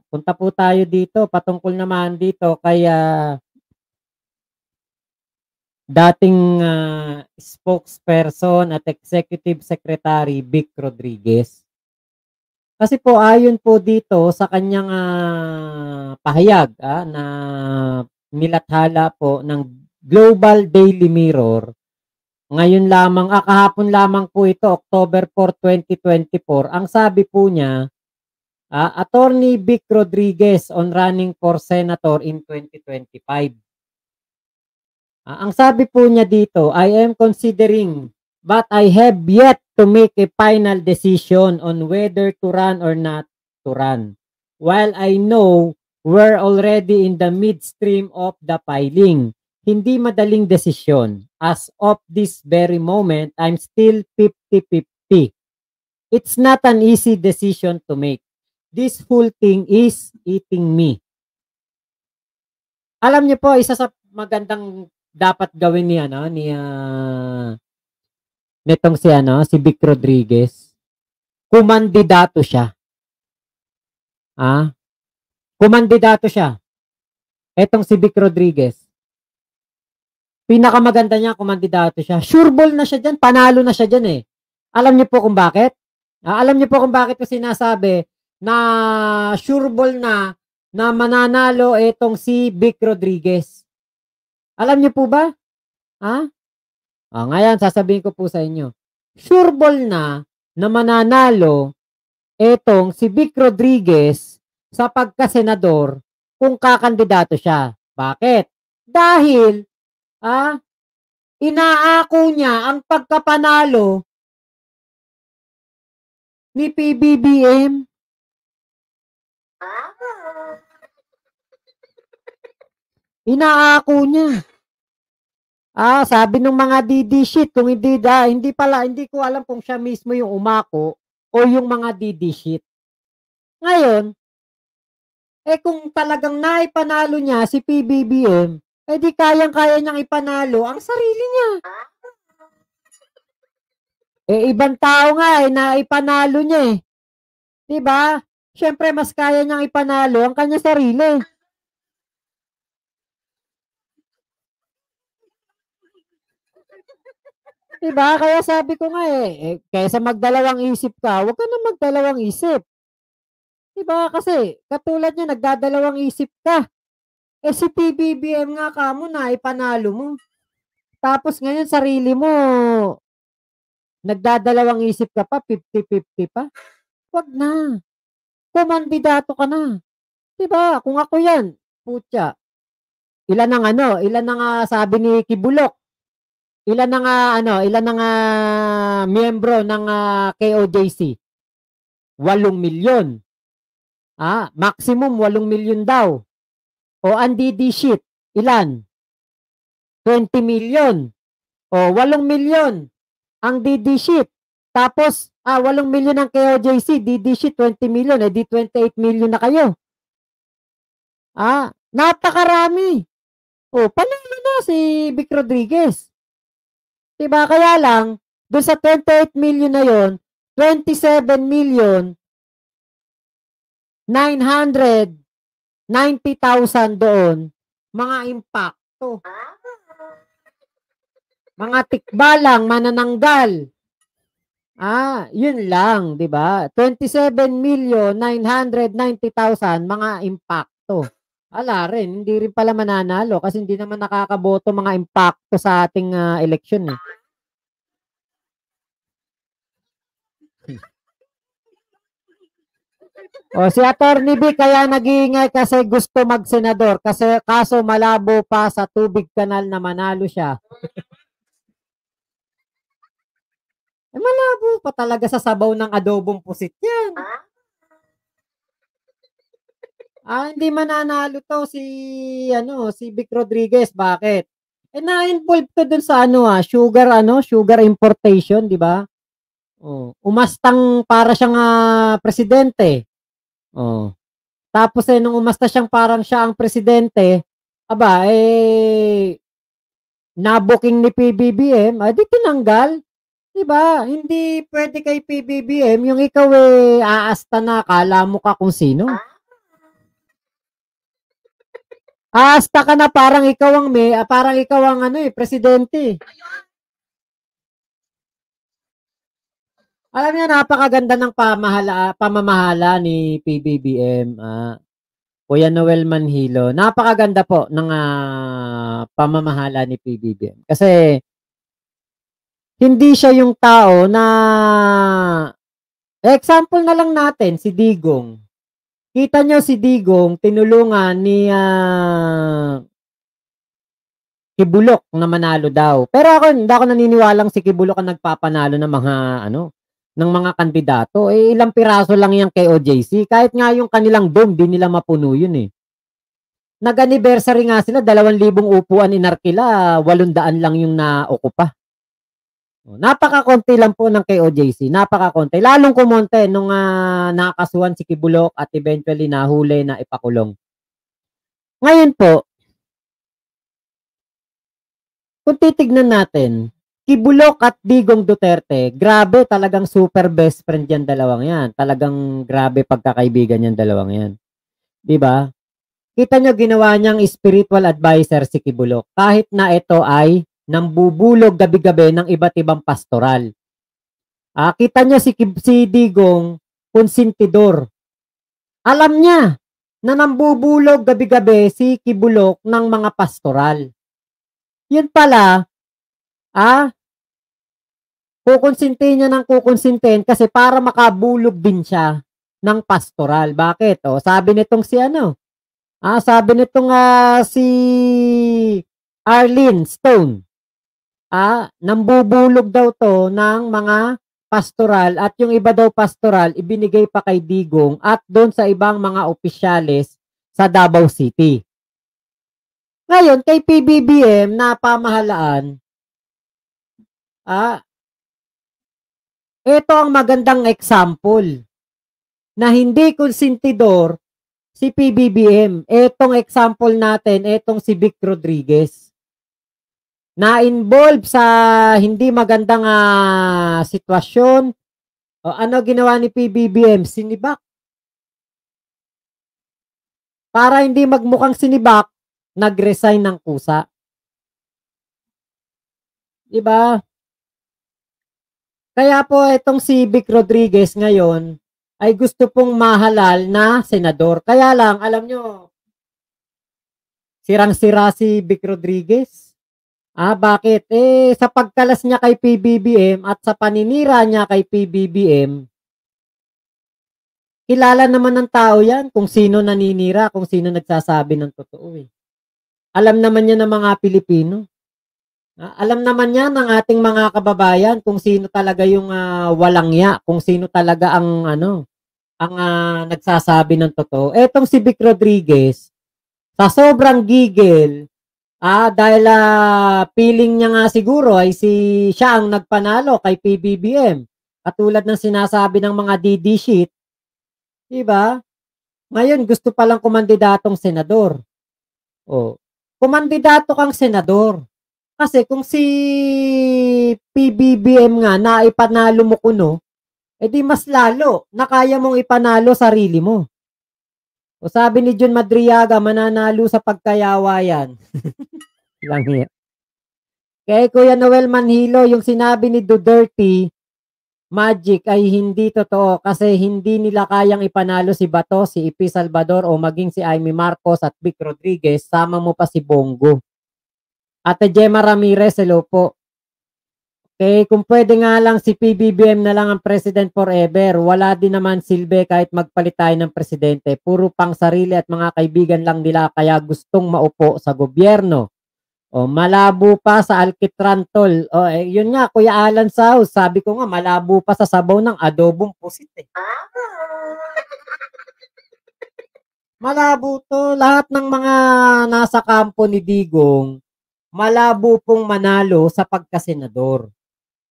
punta po tayo dito patungkol naman dito kay, dating, spokesperson at executive secretary Vic Rodriguez. Kasi po ayon po dito sa kanyang, pahayag, na nilathala po ng Global Daily Mirror, ngayon lamang, kahapon lamang po ito, October 4, 2024. Ang sabi po niya, Attorney Vic Rodriguez on running for senator in 2025. Ang sabi po niya dito, I am considering but I have yet to make a final decision on whether to run or not to run. While I know we're already in the midstream of the filing, hindi madaling desisyon. As of this very moment, I'm still 50-50. It's not an easy decision to make. This whole thing is eating me. Alam niyo po, isa sa magandang dapat gawin ni nitong si Vic Rodriguez, kumandidato siya. Kumandidato siya. Etong si Vic Rodriguez. Pinakamaganda niya, kumandidato siya. Sure ball na siya dyan, panalo na siya dyan eh. Alam niyo po kung bakit? Alam niyo po kung bakit ko sinasabi na sure ball na mananalo etong si Vic Rodriguez. Alam niyo po ba? Ngayon sasabihin ko po sa inyo. Sure ball na mananalo etong si Vic Rodriguez sa pagkasenador kung kakandidato siya. Bakit? Dahil inaako niya ang pagkapanalo ni PBBM. Inaako niya. Sabi ng mga DD shit, kung hindi ko alam kung siya mismo yung umako o yung mga DD shit. Ngayon, kung talagang naipanalo niya si PBBM, di kayang-kaya niyang ipanalo ang sarili niya. Ibang tao nga naipanalo niya 'Di ba? Siyempre mas kaya niyang ipanalo ang kanyang sarili. Diba? Kaya sabi ko nga kaysa magdalawang isip ka, huwag ka na magdalawang isip. Diba? Kasi katulad niya, nagdadalawang isip ka. Si PBBM nga kamo na ipanalo mo. Tapos ngayon sarili mo, nagdadalawang isip ka pa, 50-50 pa. Huwag na. Kumandidato ka na. Diba? Kung ako yan, putya. Ilan ang sabi ni Kibulok. Ilan na miyembro ng KOJC? 8 milyon. Maximum 8 milyon daw. O ang DD sheet, ilan? 20 milyon. O 8 milyon ang DD sheet. Tapos 8 milyon ang KOJC, DD sheet 20 milyon, di 28 milyon na kayo. Napakarami. Panalo na si Vic Rodriguez. Diba? Kaya lang, doon sa 28 million na yon, 27 million 990,000 doon, mga impacto. Mga tikbalang, manananggal. Yun lang, diba? 27,990,000 mga impacto. Ala rin, hindi rin pala mananalo kasi hindi naman nakakaboto mga impacto sa ating eleksyon si Attorney B kaya nag-iingay kasi gusto magsenador kasi kaso malabo pa sa tubig kanal na manalo siya. Malabo pa talaga sa sabaw ng adobong pusit yan. Hindi mananalo to si Vic Rodriguez. Bakit? Na-involved to dun sa sugar importation, di ba? Umastang para siyang presidente. Tapos nung umasta siyang parang siya ang presidente, nabuking ni PBBM, di tinanggal. Diba? Hindi pwede kay PBBM yung ikaw aasta na, kala mo ka kung sino. Aasta ka na parang ikaw ang parang ikaw ang presidente. Alam niyo napakaganda ng pamamahala ni PBBM, Kuya Noel Manhilo. Napakaganda po ng pamamahala ni PBBM. Kasi hindi siya yung tao na example na lang natin si Digong. Kita nyo si Digong tinulungan ni Kibulok na manalo daw. Pero ako hindi ako naniniwalang si Kibulok ang nagpapanalo ng mga ng mga kandidato. Eh ilang piraso lang yan kay OJC. Kahit nga yung kanilang dome, di nila mapuno yun eh. Nag-anniversary nga sila, 2,000 upuan ni Narkila, 800 lang yung naukupa. Napakakonti lang po ng kay OJC, napakakonti. Lalong kumonte nung nakakasuhan si Kibulok at eventually nahuli na ipakulong. Ngayon po, kung titignan natin, Kibulok at Digong Duterte, grabe talagang super best friend yan dalawang yan. Talagang grabe pagkakaibigan yan dalawang yan. 'Di ba? Kita nyo ginawa niyang spiritual advisor si Kibulok kahit na ito ay nambubulog gabi-gabi ng iba't ibang pastoral. Kita nyo si Digong konsentidor. Alam niya na nambubulog gabi-gabi si Kibulok ng mga pastoral. Yun pala, kukonsintihin niya ng kukonsintihin kasi para makabulog din siya ng pastoral. Bakit? Sabi nitong sabi nitong si Arlene Stone, nambubulog daw to ng mga pastoral at yung iba daw pastoral ibinigay pa kay Digong at doon sa ibang mga opisyales sa Davao City. Ngayon, kay PBBM na pamahalaan, ito ang magandang example na hindi konsentidor si PBBM. Itong example natin, itong si Vic Rodriguez. Na-involve sa hindi magandang sitwasyon. Ano ginawa ni PBBM? Sinibak. Para hindi magmukhang sinibak, nag-resign ng kusa. Diba? Kaya po itong si Vic Rodriguez ngayon ay gusto pong mahalal na senador. Kaya lang, alam nyo, sirang-sira si Vic Rodriguez. Bakit? Sa pagkalas niya kay PBBM at sa paninira niya kay PBBM, kilala naman ng tao yan kung sino naninira, kung sino nagsasabi ng totoo eh. Alam naman niya ng mga Pilipino. Alam naman niya ng ating mga kababayan kung sino talaga yung walang ya, kung sino talaga ang nagsasabi ng totoo. Etong si Vic Rodriguez, sa sobrang gigil, dahil feeling niya nga siguro ay siya ang nagpanalo kay PBBM. Katulad ng sinasabi ng mga DD sheet, diba? Ngayon, gusto palang kumandidatong senador. Kumandidato kang senador. Kasi kung si PBBM nga naipanalo mo kuno, edi mas lalo na kaya mong ipanalo sarili mo. Sabi ni John Madriaga, mananalo sa pagkayawa yan. Lang yan. Kaya Kuya Noel Manhilo, yung sinabi ni Duterte, Magic ay hindi totoo kasi hindi nila kayang ipanalo si Bato, si Ipi Salvador o maging si Amy Marcos at Vic Rodriguez, sama mo pa si Bongo. Ate Gemma Ramirez, hello po. Okay, kung pwede nga lang si PBBM na lang ang president forever, wala din naman silbi kahit magpalit tayo ng presidente. Puro pang sarili at mga kaibigan lang nila kaya gustong maupo sa gobyerno. Malabo pa sa Alkitran tol. Yun nga, Kuya Alan Saus, sabi ko nga, malabo pa sa sabaw ng adobong pusit eh. Malabo to. Lahat ng mga nasa kampo ni Digong, malabo pong manalo sa pagkasenador.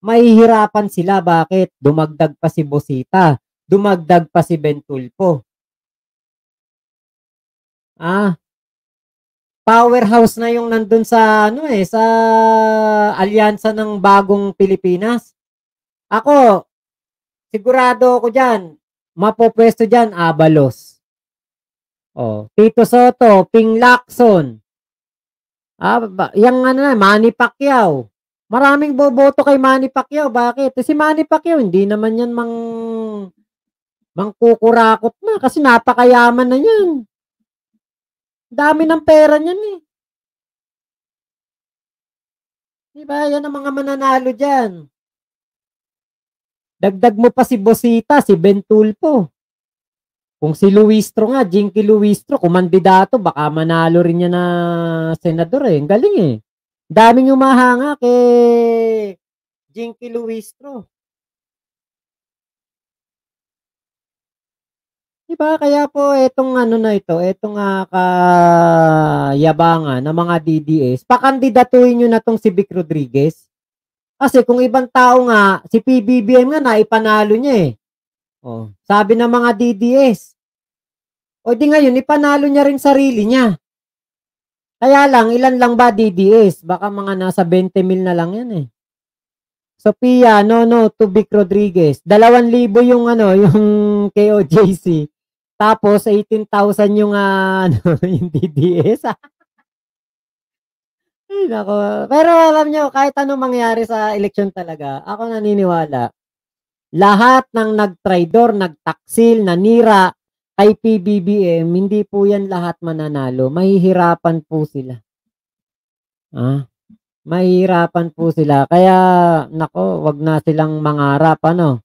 Mahihirapan sila. Bakit? Dumagdag pa si Bosita. Dumagdag pa si Bentulpo. Powerhouse na yung nandun sa sa alyansa ng bagong Pilipinas. Ako, sigurado ako dyan, mapopwesto dyan, Abalos. Oh, Tito Soto, Ping Lacson. Yang ano na, Manny Pacquiao. Maraming boboto kay Manny Pacquiao. Bakit? Si Manny Pacquiao, hindi naman yan mangkukurakot na kasi napakayaman na yan. Dami ng pera niyan eh. Diba? Yan ang mga mananalo dyan. Dagdag mo pa si Bosita, si Ben Tulfo. Kung si Luistro nga, Jinky Luistro, kumandidato, baka manalo rin niya na senador eh. Ang galing eh. Daming humahanga kay Jinky Luistro. Diba? Kaya po etong ano na ito, etong kayabangan ng mga DDS, pakandidatuhin nyo na tong si Vic Rodriguez. Kasi kung ibang tao nga, si PBBM nga naipanalo niya eh. Oh, sabi ng mga DDS. O di ngayon, ipanalo niya rin sarili niya. Kaya lang, ilan lang ba DDS? Baka mga nasa 20 mil na lang yan eh. Sophia, no, to Vic Rodriguez. 2,000 yung ano, yung KOJC. Tapos 18,000 yung ano, yung DDS. Ay, nako. Pero alam nyo, kahit anong mangyari sa eleksyon talaga, ako naniniwala, lahat ng nagtraidor, nagtaksil, nanira kay PBBM, hindi po yan lahat mananalo. Mahihirapan po sila. Mahihirapan po sila. Kaya, nako, wag na silang mangarap, ano.